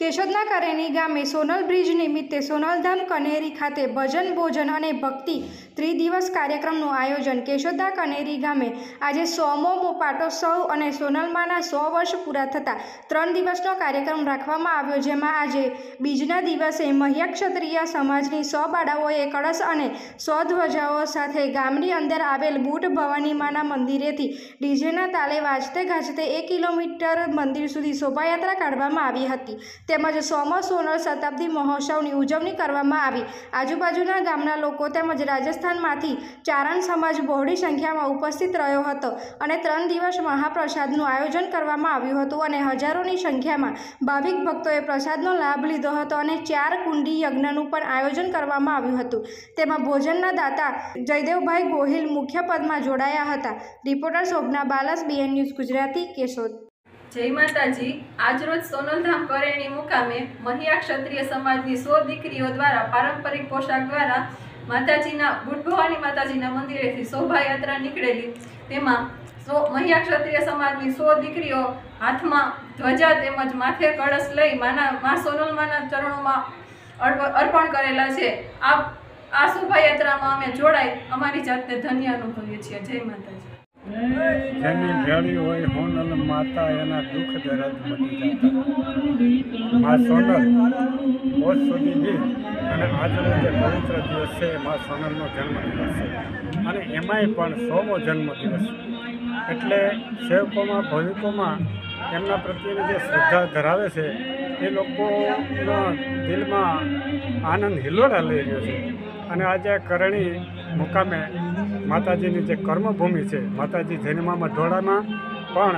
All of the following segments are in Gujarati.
કેશોદના કરેણી ગામે સોનલ બ્રિજ નિમિત્તે સોનલધામ કનેરી ખાતે ભજન ભોજન અને ભક્તિ ત્રિદિવસ કાર્યક્રમનું આયોજન। કેશોદના કનેરી ગામે આજે 100મો પાટોત્સવ અને સોનલમાના 100 વર્ષ પૂરા થતાં 3 દિવસનો કાર્યક્રમ રાખવામાં આવ્યો, જેમાં આજે બીજના દિવસે મહ્યા ક્ષત્રિય સમાજની 100 બાળાઓએ કળશ અને 100 ધ્વજાઓ સાથે ગામની અંદર આવેલ બુટ ભવાની માના મંદિરેથી ડીજેના તાલે વાજતે ગાજતે 1 કિલોમીટર મંદિર સુધી શોભાયાત્રા કાઢવામાં આવી હતી। તેમજ 100મો સોનલ શતાબ્દી મહોત્સવની ઉજવણી કરવામાં આવી। આજુબાજુના ગામના લોકો તેમજ રાજસ્થાનમાંથી ચારણ સમાજ બહોળી સંખ્યામાં ઉપસ્થિત રહ્યો હતો અને 3 દિવસ મહાપ્રસાદનું આયોજન કરવામાં આવ્યું હતું અને હજારોની સંખ્યામાં ભાવિક ભક્તોએ પ્રસાદનો લાભ લીધો હતો અને 4 કુંડી યજ્ઞનું પણ આયોજન કરવામાં આવ્યું હતું। તેમાં ભોજનના દાતા જયદેવભાઈ ગોહિલ મુખ્ય પદમાં જોડાયા હતા। Reporter Shobhana Balas, BN news Gujarati, Keshod. જય માતાજી। આજરોજ સોનલધામ કરેણી મુકામે મહ્યા ક્ષત્રિય સમાજની 100 દીકરીઓ દ્વારા પારંપરિક પોશાક દ્વારા માતાજીના બુટ ભવાની માતાજીના મંદિરેથી શોભાયાત્રા નીકળેલી। તેમાં મહ્યા ક્ષત્રિય સમાજની 100 દીકરીઓ હાથમાં ધ્વજા તેમજ માથે કળશ લઈ મા સોનલમાના ચરણોમાં અર્પણ કરેલા છે। આ શોભાયાત્રામાં અમે જોડાઈ અમારી જાતને ધન્ય અનુભવીએ છીએ। જય માતાજી। જેની ભેળી હોય સોનલ માતા એના દુઃખ દર્દ મટી જતા। મા સોનલ હોશ સુધી ગઈ અને આજનો જે પવિત્ર દિવસ છે મા સોનલનો જન્મદિવસ છે અને એમાંય પણ 100મો જન્મદિવસ, એટલે સેવકોમાં ભવિકોમાં એમના પ્રત્યેની જે શ્રદ્ધા ધરાવે છે એ લોકોના દિલમાં આનંદ હિલોડા લઈ રહ્યો છે। અને આજે કરણી મુકામે માતાજીની જે કર્મભૂમિ છે, માતાજી જન્મમાં ઢોળામાં પણ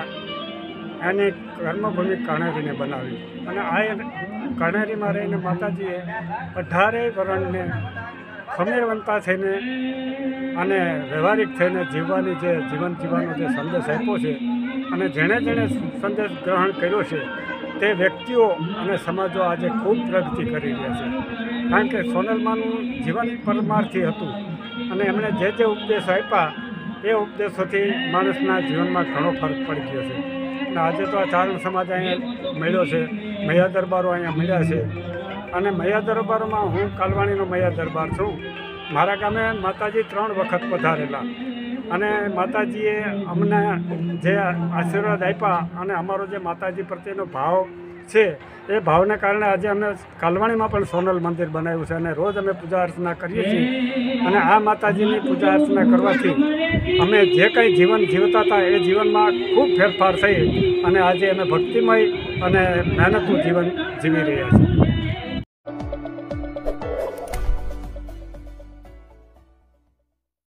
એની કર્મભૂમિ કણેરીને બનાવી અને આ કણેરીમાં રહીને માતાજીએ 18 વર્ણને ખમીરવંતા થઈને અને વ્યવહારિક થઈને જીવવાની જે જીવન જીવવાનો જે સંદેશ આપ્યો છે અને જેણે સંદેશ ગ્રહણ કર્યો છે તે વ્યક્તિઓ અને સમાજો આજે ખૂબ પ્રગતિ કરી રહ્યા છે। કારણ કે સોનલમાનું જીવન પરમાર્થી હતું અને એમણે જે ઉપદેશ આપ્યા એ ઉપદેશોથી માણસના જીવનમાં ઘણો ફરક પડી ગયો છે। અને આજે તો આ ચારણ સમાજ અહીંયા મળ્યો છે, મૈયા દરબારો અહીંયા મળ્યા છે અને મૈયા દરબારોમાં હું કાલવાણીનો મૈયા દરબાર છું। મારા ગામે માતાજી 3 વખત પધારેલા અને માતાજીએ અમને જે આશીર્વાદ આપ્યા અને અમારો જે માતાજી પ્રત્યેનો ભાવ છે એ ભાવને કારણે આજે અમે કાલવાણીમાં પણ સોનલ મંદિર બનાવ્યું છે અને રોજ અમે પૂજા અર્ચના કરીએ છીએ અને આ માતાજીની પૂજા અર્ચના કરવાથી અમે જે કંઈ જીવન જીવતા હતા એ જીવનમાં ખૂબ ફેરફાર થઈ અને આજે અમે ભક્તિમય અને મહેનતું જીવન જીવી રહ્યા છીએ।